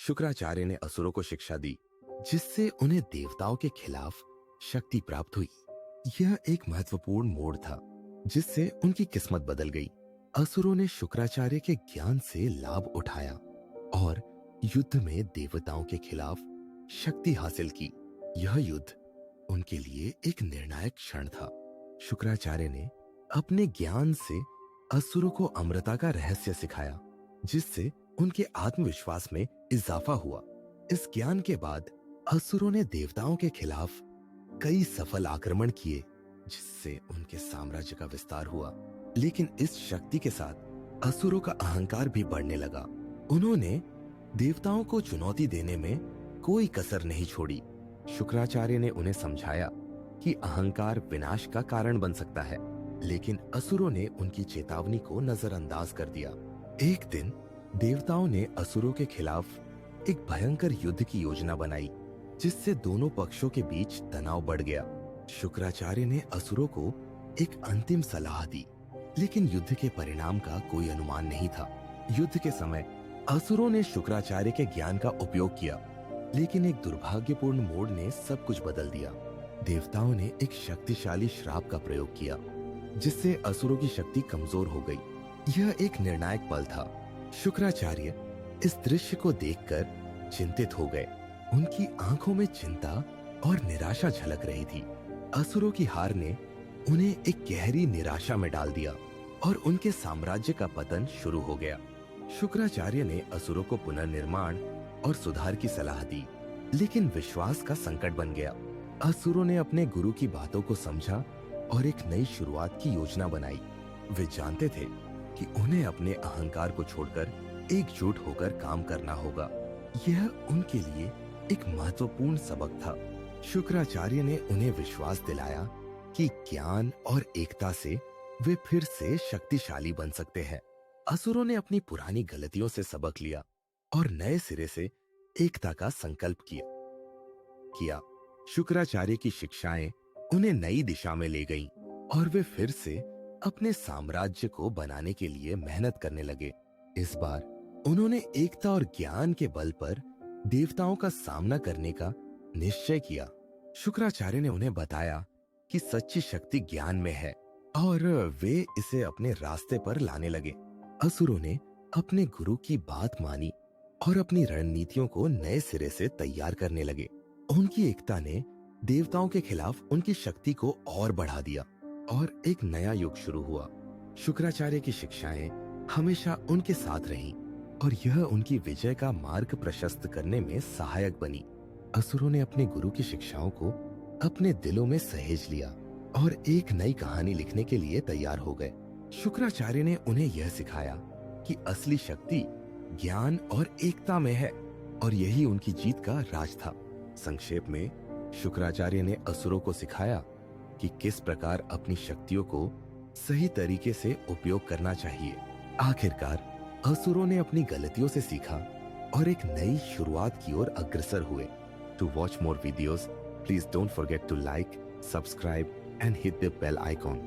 शुक्राचार्य ने असुरों को शिक्षा दी, जिससे उन्हें देवताओं के खिलाफ शक्ति प्राप्त हुई। यह एक महत्वपूर्ण मोड़ था, जिससे उनकी किस्मत बदल गई। असुरों ने शुक्राचार्य के ज्ञान से लाभ उठाया और युद्ध में देवताओं के खिलाफ शक्ति हासिल की। यह युद्ध उनके लिए एक निर्णायक क्षण था। शुक्राचार्य ने अपने ज्ञान से असुरों को अमृता का रहस्य सिखाया, जिससे उनके आत्मविश्वास में इजाफा हुआ। इस ज्ञान के बाद असुरों ने देवताओं के खिलाफ कई सफल आक्रमण किए, जिससे उनके साम्राज्य का विस्तार हुआ। लेकिन इस शक्ति के साथ असुरों का अहंकार भी बढ़ने लगा। उन्होंने देवताओं को चुनौती देने में कोई कसर नहीं छोड़ी। शुक्राचार्य ने उन्हें समझाया कि अहंकार विनाश का कारण बन सकता है, लेकिन असुरों ने उनकी चेतावनी को नजरअंदाज कर दिया। एक दिन देवताओं ने असुरों के खिलाफ एक भयंकर युद्ध की योजना बनाई, जिससे दोनों पक्षों के बीच तनाव बढ़ गया। शुक्राचार्य ने असुरों को एक अंतिम सलाह दी, लेकिन युद्ध के परिणाम का कोई अनुमान नहीं था। युद्ध के समय असुरों ने शुक्राचार्य के ज्ञान का उपयोग किया, लेकिन एक दुर्भाग्यपूर्ण मोड़ ने सब कुछ बदल दिया। देवताओं ने एक शक्तिशाली श्राप का प्रयोग किया, जिससे असुरों की शक्ति कमजोर हो गई। यह एक निर्णायक पल था। शुक्राचार्य इस दृश्य को देखकर चिंतित हो गए। उनकी आंखों में चिंता और निराशा झलक रही थी। असुरों की हार ने उन्हें एक गहरी निराशा में डाल दिया और उनके साम्राज्य का पतन शुरू हो गया। शुक्राचार्य ने असुरों को पुनर्निर्माण और सुधार की सलाह दी, लेकिन विश्वास का संकट बन गया। असुरों ने अपने गुरु की बातों को समझा और एक नई शुरुआत की योजना बनाई। वे जानते थे कि उन्हें अपने अहंकार को छोड़कर एकजुट होकर काम करना होगा। यह उनके लिए एक महत्वपूर्ण सबक था। शुक्राचार्य ने उन्हें विश्वास दिलाया कि ज्ञान और एकता से वे फिर से शक्तिशाली बन सकते हैं। असुरों ने अपनी पुरानी गलतियों से सबक लिया और नए सिरे से एकता का संकल्प किया। शुक्राचार्य की शिक्षाएं उन्हें नई दिशा में ले गईं और वे फिर से अपने साम्राज्य को बनाने के लिए मेहनत करने लगे। इस बार उन्होंने एकता और ज्ञान के बल पर देवताओं का सामना करने का निश्चय किया। शुक्राचार्य ने उन्हें बताया कि सच्ची शक्ति ज्ञान में है और वे इसे अपने रास्ते पर लाने लगे। असुरों ने अपने गुरु की बात मानी और अपनी रणनीतियों को नए सिरे से तैयार करने लगे। उनकी एकता ने देवताओं के खिलाफ उनकी शक्ति को और बढ़ा दिया और एक नया युग शुरू हुआ। शुक्राचार्य की शिक्षाएं हमेशा उनके साथ रहीं और यह उनकी विजय का मार्ग प्रशस्त करने में सहायक बनी। असुरों ने अपने गुरु की शिक्षाओं को अपने दिलों में सहेज लिया और एक नई कहानी लिखने के लिए तैयार हो गए। शुक्राचार्य ने उन्हें यह सिखाया कि असली शक्ति ज्ञान और एकता में है और यही उनकी जीत का राज था। संक्षेप में शुक्राचार्य ने असुरों को सिखाया कि किस प्रकार अपनी शक्तियों को सही तरीके से उपयोग करना चाहिए। आखिरकार असुरों ने अपनी गलतियों से सीखा और एक नई शुरुआत की ओर अग्रसर हुए। To watch more videos, please don't forget to like, subscribe and hit the bell icon.